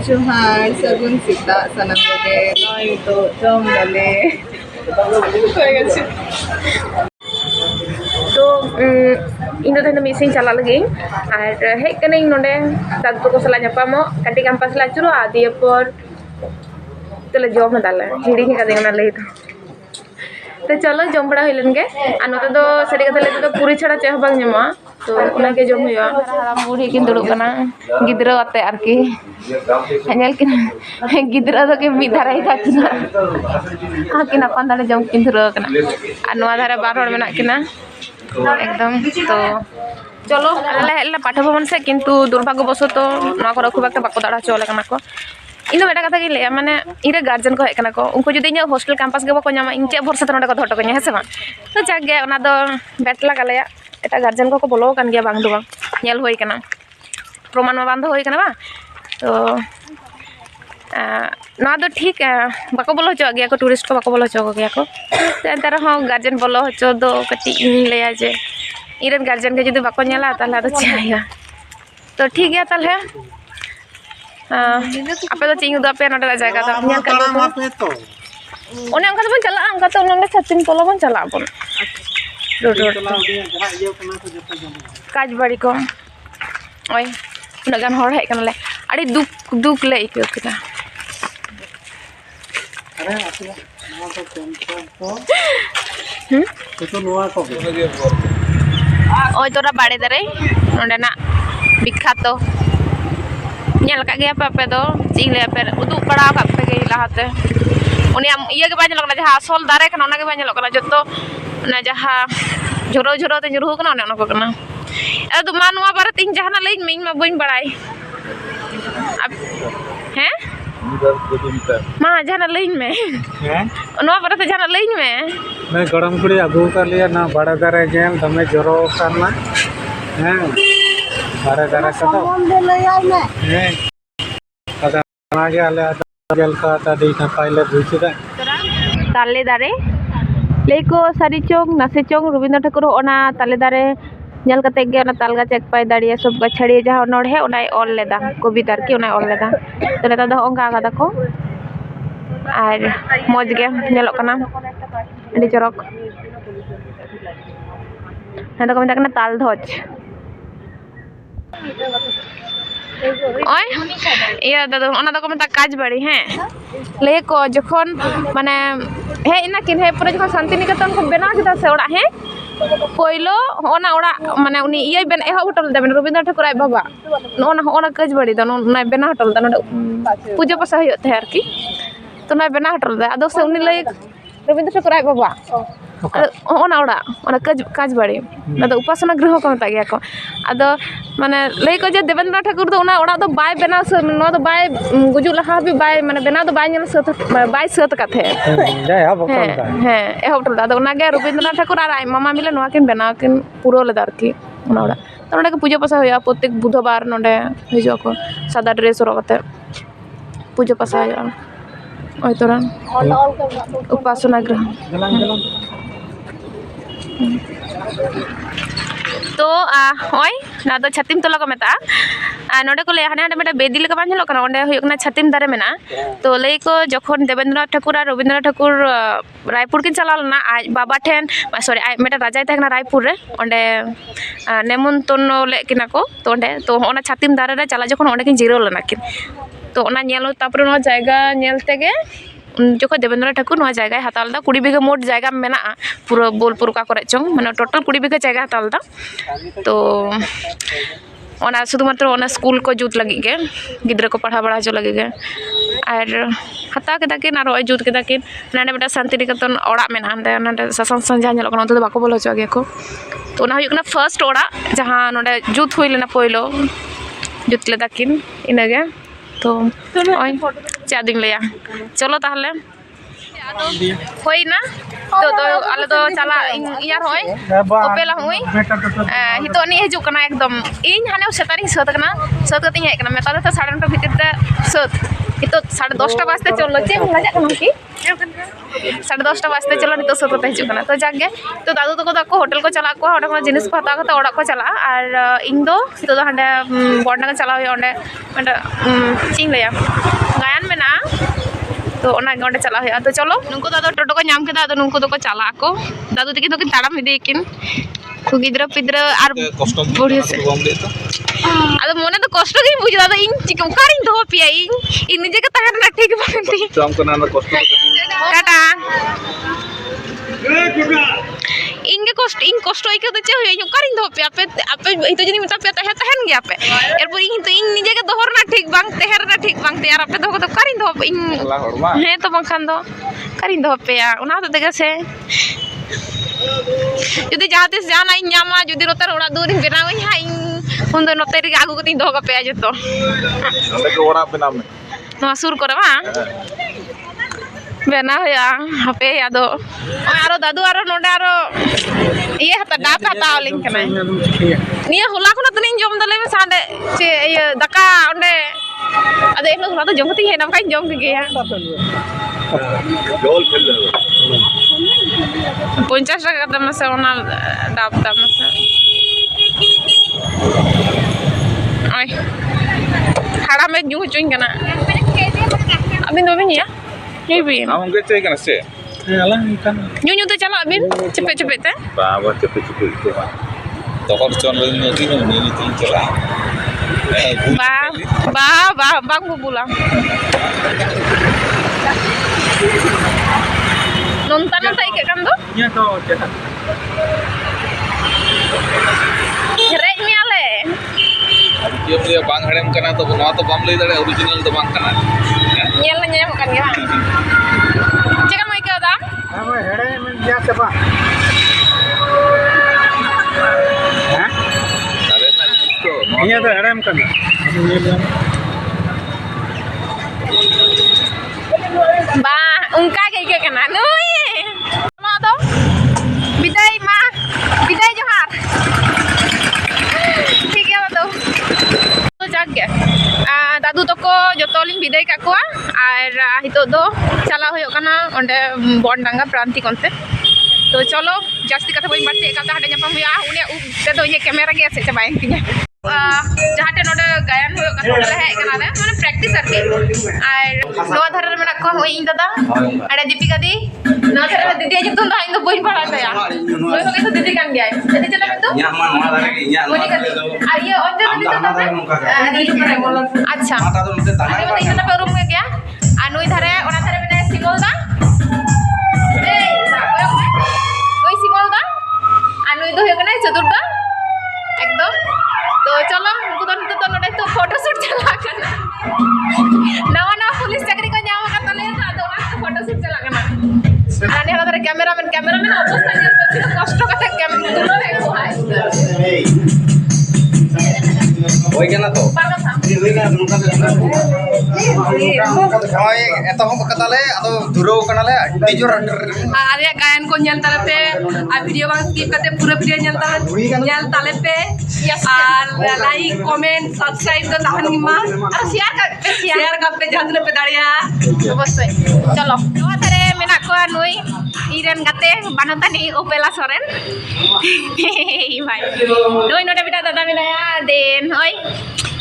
जोहार सगुन सीता सनम लगे नई तो जम दले तो इन दो मिसिंग चला लगे और हेज कने नोडे दादू को सला ᱧᱟᱯᱟᱢᱚᱜ कटी कैंपस ला चुरो दिए पर तले जम दाले हिड़ी का देना ले तो चलो जम बड़ा होइलन गे आ नोते दो सरी कथा ले तो पूरी छड़ा चेह बांग ᱧᱟᱢᱚᱜᱼᱟ तो उना के जम हुआ हाराम बूढ़ी किन दुड़ुब कना गिद्रा आते आरकी नेल किन गिद्रा दो के मी धारा ही काकिना आ किन अपन दाले जम किन धुरो कना आ नोआ धारा बार हड़ मेना किना एकदम तो चलो आले हेला पाठ भवन से किंतु दुर्भाग्यवशत तो नोआ को खूब एक बाको दाड़ा चले कना को इन बेटा कथा के ले माने इरे गार्जियन को हेकना को उनको जुदी इन हॉस्टल कैंपस के बाको ᱧᱟᱢᱟ इन चे भरसा तो नडे को धटो कኛ हेसे बा तो जाग गया ओना दो बेटला गलेया एटा गार्जियन को बोलो कान गया बांग दो बांग नेल होई कना प्रमाण में बांध होई कना बा तो ना दो ठीक बाको बोलो हचो गया को टूरिस्ट को बाको बोलो हचो गया को तो अंतर हो गार्जियन बोलो हचो दो कटी इन लेया जे इरन गार्जियन के जुदी बाको नेला ताला तो चाहिए तो ठीक है ताले आपे तो चिंग दो पे नडे जायगा तो नेल का तो ओने अंका तो बन चला अंका तो नडे छतिन तोलो बन चला बन रोड काज बाड़ी को ओय उनगान हर है कनले अड़ी दुख दुख ले इको किना अरे आतिया नवा तो टेंशन तो नवा को ओय तोरा बाड़े दरे नडे ना बिख्यातो नेल का गया पे दो चिंग ले पे उदु बड़ा का पे गई लाते उनी इया के बाज लगना जहां असल दारे कना ओना के बाज लगना जतो ना जहां झुरो झुरो ते झुरु कना ओने को कना ए दु मा नवा बारे तीन जहां लई मिंग मा बइन बड़ाई अब हैं मा जहां लई में हैं नवा बारे ते जहां लई में मैं गरम कुड़ी अगू कर लिया ना बड़ा दारे गेल दमे जरो करना हैं बड़ा दारे का तो हैं अदा आगे आले गेल का ता दी ना पाइले बुझिदा ताले दारे लेको सारी चोंग नासे चोंग रविंद्र ठाकुर ओना ताले दारे नेल कते गे ओना ताल गाछ एक पाई दाड़िया सब गछड़ी जहां नोड़े ओनाय ऑल लेदा कविता की ओनाय ऑल लेदा तो नेता दो ओंगा कादा को आर मौज गे नेलो कना अडी चरक नेता को मेता कना ताल ध्वज ओय या दादा ओना दो को मेता काज बाड़ी हैं ले को जखन माने हे इना किन हे पूरा जखन शांति निकेतन को बना किता से ओड़ा है पहिलो ओना ओड़ा माने उनी इय बेन एहो होटल देबेन रविंद्र ठाकुर आय बाबा ओना काज बाड़ी द ना बेना होटल द नोडे पूजा पासा होय थे आरकी तो ना बेना होटल द आदो से उनी लई रविंद्र ठाकुर आय बाबा ओना ओड़ा ओना काज बाड़ी अद उपासना गृह को मता गया को अद माने लई को जे देवेंद्र ठाकुर दो ओना ओड़ा दो बाय बेना से नो दो बाय गुजु लहा भी बाय माने बेना दो बाय नेल सत बाय सत काथे जय हा बकल का हैं ए होटल दा ओना गे रविंद्र ठाकुर आर मामा मिले नोआ किन बेना किन पूरो ले दारकी ओना ओड़ा तो नोडे के पूजा पासा होया प्रत्येक बुधवार नोडे हिजो को सादा ड्रेस रो कते पूजा पासा होया ओय तोरा उपासना गृह तो ओय ना तो छतिम तोला को मेता नोडे को ले हाने हाने मेटा बेदी लेका बान हेलो कना ओंडे होयकना छतिम दारे मेना तो लई को जखन देवेंद्र ठाकुर और रविंद्र ठाकुर रायपुर किन चलालना आज बाबा ठेन सॉरी मेटा राजा तहना रायपुर रे ओंडे नेमंत्रण ले किना को तो ओंडे तो ओना छतिम दारे रे चला जखन ओंडे किन जीरो लेना किन तो ओना नेलो तापर नो जायगा नेलते गे जो देवेंद्र ठाकुर नवा जगह हतालदा 20 बीघा मोट जगह मेना पूरा बोलपुर का करे चोंग माने टोटल 20 बीघा जगह हतालदा तो ओना शुद्ध मात्र ओना स्कूल को जूत लगी के गिद्रा को पढ़ा बड़ा जो लगी के और हता के दाकिन और ओय जूत के दाकिन नाने बेटा शांति निकेतन ओड़ा मेना नाने ससन संजा नेलो कना तो बाको बोलो जो गया को तो ओना हुयकना फर्स्ट ओड़ा जहां नोडे जूत हुई लेना पहिलो जूत ले दाकिन इनागे तो ओय चादिंग लेया चलो ताहले होई ना तो आले तो चला यार होय ओपेला होई हितो नि हिजु कना एकदम इन हाने सेतारी सत कना सत कते हे कना मेता तो 9:30 भीतर ते सत itu 10:30 bajte cholo che lajak kana ki 10:30 bajte cholo nito sot kate hijuk kana to jage to dadu toko da ko hotel ko chala ko onde kono jinis ko hataw kate orak ko chala ar ing do to do hande bondanga chala hoy onde onde ching laya gayan mena तो ओना गोंडे चला है तो चलो नुनको दादा टोटो को नाम केदा तो नुनको दो को चला को दादू तकी तो किन ताड़ाम इदी किन को गिद्रा पिद्रा आर बढ़िया से अद मोने तो कष्ट गे बुझ दादा इन चिक उकारिन दो पिया इन निजे के ताहर ना ठीक बनती काम करना ना कष्ट टाटा इंगे कष्ट इन कष्ट इके तो चे होय उकारिन दो पिया पे आपे इतो जनी मता पे तहे तहन गया पे एरपर इन तो इन निजे के दोहर ना ठीक बांग तेहर ना ठीक बांग यार आपे दो को तो कारिन दो इन हे तो बंखान दो कारिन दो पे या उना तो देगा से जुदी जहातिस जाना इन जामा जुदी रोतर ओड़ा दूर बेनाव हा इन उन दो नोते रे आगु कती दो का पे जतो अंदर के ओड़ा पे नाम में नो सुर करे बा बेनाव या हपे यादो आरो दादू आरो नोडे आरो ये हता डाप हता लिंग कना निया होला कोना तनिन जम दले में साडे चे ये दका ओंडे अदे एनो होला तो जमती है नम काई जम के गया जोल खेल ले 50 টাকা দাম আছে ওনা ডাব দাম আছে ওই খাড়া মে জু চুইং কানা अबिन दो बिन या ये भी हम के चाहिए करना से alang ikan nyu तो चलो अबिन cepet-cepet te Baba cepet-cepet itu mah tokor con lagi ini tuh celah bang bu pulang nonton ikat kan tuh nya to cetak Rek ni ale dia bang hadem kana to no to bam lay dare original to bang kana nyel nyam kan ya cekam mai ke da ama hede men ja seba ha अरे ना इसको nya to hede kan ba ungka ke ke kana noi ma to biday ma biday johar ठीक है तो जाग गया दादू तको जतो लिंग बिदाय का कोआ और हितो दो चला होयो कना ओंडे बॉन्डांगा प्रांति कोनते तो चलो जास्ती कथा बई बाते एकाल हाडे ᱧᱟᱯᱟᱢ हुआ उने उ ते दो ये कैमरा गे से चबाइन तिया जहाटे नोडे गायन होयो कथा ले हे कना ले माने प्रैक्टिस आरके और नवा धरे मेना को होई इन दादा अडे दीपिका दी नवा धरे दीदी जे तुम इन दो बोइन पड़ा दया ओइ तो के दीदी कान गया दीदी चला तो nya man ma dare ki nya बोली कर आ ये ओते दीदी तो अच्छा mata do nte अरे tanai बताइए ना रूम में गया अनुई धरे ओना धरे बिना सिमल दा ए कोई सिमल दा अनुई दो होकना चतुर्था एकदम तो चलो उनको तो नोडे तो फोटो शूट चला करना नवा नवा पुलिस चाकरी को जामा का तले था तो ओना फोटो शूट चला करना आने वाला धरे कैमरामैन अवस्था नियर पे कष्ट कथा कैमरा दुलो है को है hoy kana to पारगा था hoy kana nungka hoy eto hom katale ado duro kanale dijor आरे गायन को nyal tale पे आ वीडियो बन स्किप करते पूरा वीडियो nyal tale पे और लाइक कमेंट सब्सक्राइब तो ताहन गिमा और शेयर कर पे जहां पे दाड़िया अवश्य चलो नवा धरे मेना को अनुई इरेन गाते बानतानी ओपेला सोरेन भाई नोई नोडे बेटा दादा मिलाया देन होय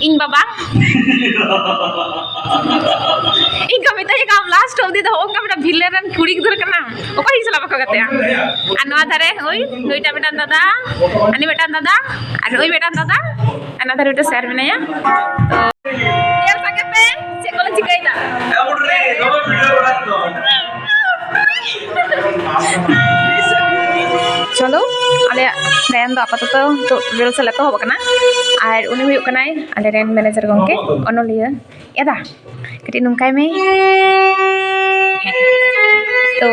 इन बाबा इन का मिता काम लास्ट होदी तो ओंका बेटा भिलेरन कुड़ी गिदर कना ओका हिसला बको गते आ नवा धरे होय नोईटा बेटा दादा अनि बेटा दादा आ नोई बेटा दादा अना धरे बेटा शेयर मिलाया तो यार संगे पे से कोला चिकाइदा चलो आले गायन दो आपातत तो रियल से लेतो होबकना और उनी हुयो कनाय आले रेन मैनेजर गंके अनलिया एदा कटी नुंकाय में तो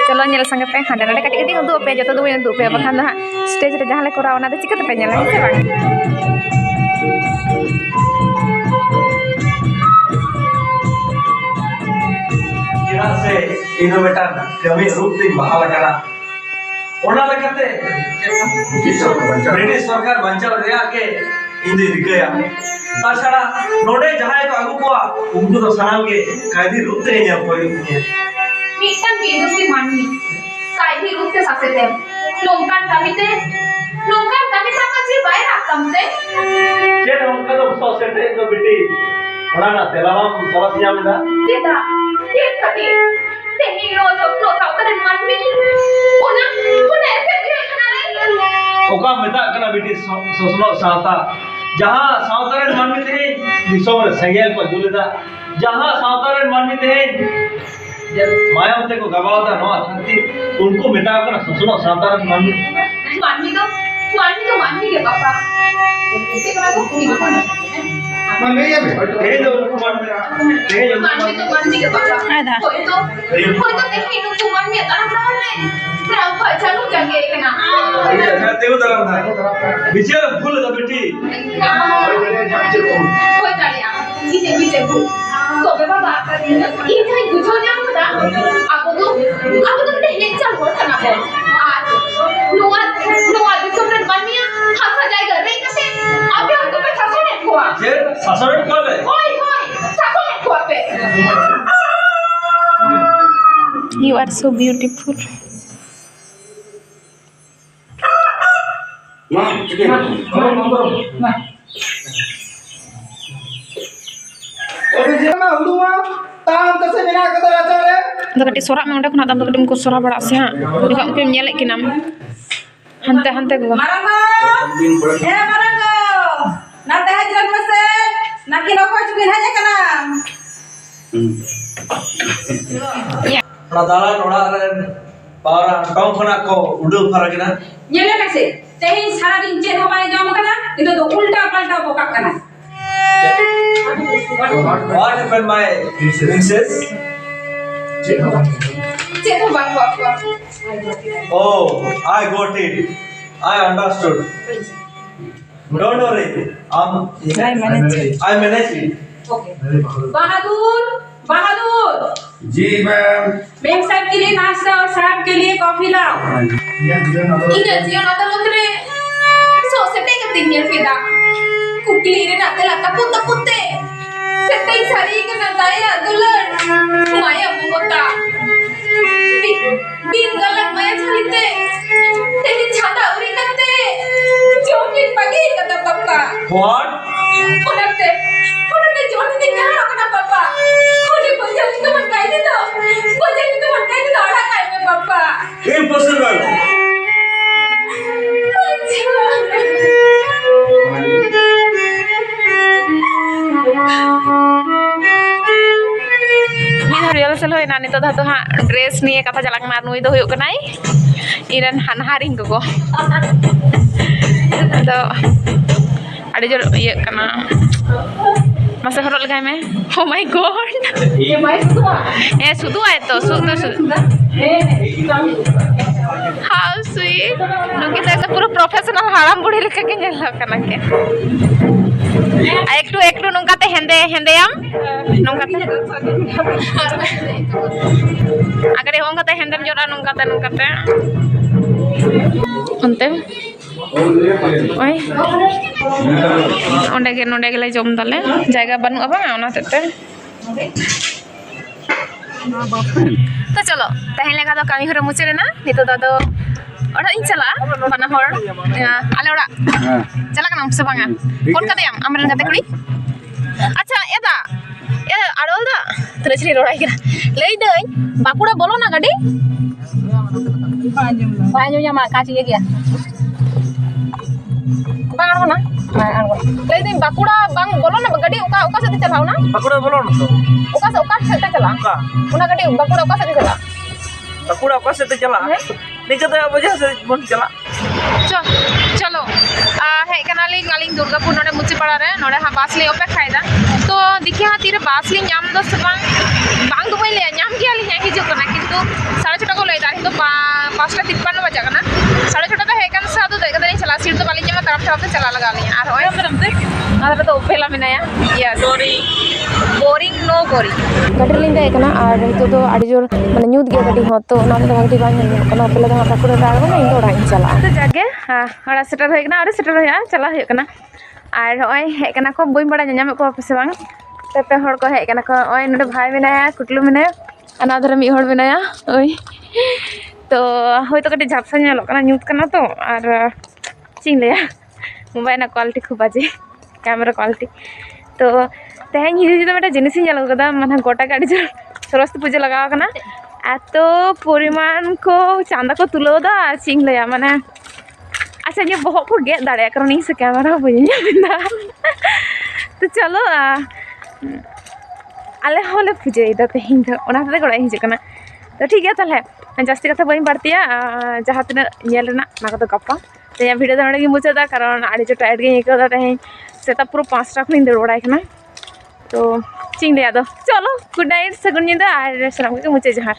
चलो नेल संगे पे हांडे नाडे कटी कटी उदु पे जतो दो उदु पे बखान दा स्टेज रे जहां ले कोरा ओना दे चिकते पे नेला से बांग से इनोवेटर कवि रूप दी बहाव करा ओना लेकते ब्रिटिश सरकार बंचाव रे आके इन रिकाया ताछाड़ा नोडे जहां को आगु को उनको तो सनाम के कायदी रूप से नहीं कोई मिटन बेदोसी माननी कायदी रूप से सासेते लोंकान कमिते sama sih bayar akamte चेट उनका तो सोसाइटी तो बेटी बड़ा ना तेलावाम तवा सिया में ना tidak tadi tehi lo tahu kan manmi ona ऐसे भी करना ओका मेता कना बेटी सोसलो साता जहां सावतारण मानवी थे दिसों में संगेल पर जुलेदा जहां सावतारण मानवी थे मायावती को गवाता नो अथंती उनको मेता कना सोसलो सावतारण मानवी मानवी के पापा इसे करा को नहीं होना ये जो उनको मानवी के पापा कोई तो देखी नु तू मानवी अतना प्रॉब्लम है राव पहचानो जगे कना अच्छा तेव तरफ था विचार भूल द बेटी कोई डालिया इसे भूल तो बाबा ये जाई बुझो ना मुदा आपको तो नहीं चल बोल करना है आज नुआ दिसोमन मानिया हंसा जाएगा रे कैसे अबे हम तो पे सासने खोआ ये सासरे को ले होय सासने खोआ पे You are so beautiful. तो कटी सोरा में उंडे खुना तम तो कटी को सोरा बड़ा से हां देखा के नेले कि नाम हंते को मारंगो ए मारंगो नाते हजरत मसे नाकी नोको चुकिन हजे कना प्रदाला नोड़ा रे पारा कम खना को उडु फरकना नेले मेसे तेही सारा दिन चेन हो बाय जम कना इतो तो उल्टा पलटा बोका कना What happened my princess? चेतो बात बात Oh, I got it. I understood. Don't worry. I manage it. Okay Bahadur ji ma'am ma'am साहब के लिए नाश्ता और साहब के लिए कॉफी लाओ इधर जियो ना तो लोत्रे सोसाइटी के दिन ये फिदा कुकली रे नाते लाता पुत्ते सेटई सारी के ना दाया दुलर माया बुबता बिन गलत माया छलिते तेरी छाता उरी करते जोकिन पगी कता पप्पा What? उनते जोन दिन में हारो कना पप्पा कोने को जल्दी तो मन काई दे तो आड़ा काई में पप्पा Impossible. रिहर्सल होना नितो धा तो हाँ ड्रेस निये कथा चलाक ना नुई दो हुयुक कनाई इरन हानहारिंग को तो अड़ी जोर ये कना मसे हरल लगाय में ओ माय गॉड ये माय सुदु आए तो सुदु हाउ स्वीट नुकी तो पूरा प्रोफेशनल हाराम बुढ़ी लेके के नेल कना के एकटू नुकाते हेंदेयाम नुकाते आगरे होंगते हेंदेम जोरा नुकाते अंते ओय नोंडे गेले जम दाले जायगा बानु अबा ओना तेते तो चलो तहें लेका तो कामी हरे मुचे ना नितो दादो ओड़ा इन चला बना हर आले ओड़ा चला कना से बांगा फोन कदेम हमरे गते कुड़ी अच्छा एदा ए आड़ोल दा तरेचली रोड़ाई करा लई दई बाकुड़ा बोलो ना गाड़ी बाजो मा काची ये गया bang ano na lay din bakura bang bolon na gadi uka sa chalaw na bakura bolon to uka sa chala una gadi bakura uka sa chala bakura uka sa chala nikata वजह से मन चला चलो है कनाली गालिंग दुर्गापुर नोडे मुची पड़ा रे नोडे हा बास ले ओपे खायदा तो देखिए हा तीरे बास ले नाम दो से बांग दो ले नाम किया ले हिजु कना किंतु 6:30 को ले दारी तो 5:53 बजा कना 6:30 तो है कन सादो देखा नहीं चला सीट तो वाली जमा तरफ तरफ से चला लगा लिया और होय हमते आदर तो ओपेला मिनाया या सॉरी बोरिंग नो बोरिंग गटर लिंग दे कना और तो आडी जोर माने न्यूद गे गडी हो तो ना तो बांग बांग कना ओपेला दा बाकुड़ा रागो ना इन दोड़ा चला तो जागे हां हड़ा सेटर होय कना और सेटर होया चला होय कना और नॉय हेज कना को बई बड़ा नाम को पे बांग पे हड़ को हेज कना को नॉय नोडे भाई मेनाया कुटलू मेनाया अना धरे मी हड़ मेनाया ओय तो होय तो कटे झापसा नेलो कना न्यूट कना तो और चिंग लेया मोबाइल ना क्वालिटी खूब बाजे कैमरा क्वालिटी तो तेहन हिजु तो मेटा जिनिस नेल कदा माने गोटा गाड़ी जो सरस्वती पूजा लगाव कना एतो परिमाण को चांदा को तुलोदा चिंग लेया माने अच्छा ये बहुत को गेट दाड़े कारण इस कैमरा बना तो चलो आले होले पूजे तेहन तो गड़ा हिजना तो ठीक है ताले जास्ती कथा बी बाड़तिया जहाँ तीना गपा तो भिडियो तो नोड़े मुचादा कारण आड़ी जो टाइट गई आइकदा तेहन सेता पूरा 5टा खुद दौड़ बड़ा तो चिंग लिया चलो गुड नाइट सगुन निंदा और सानाम को मुचे जहार।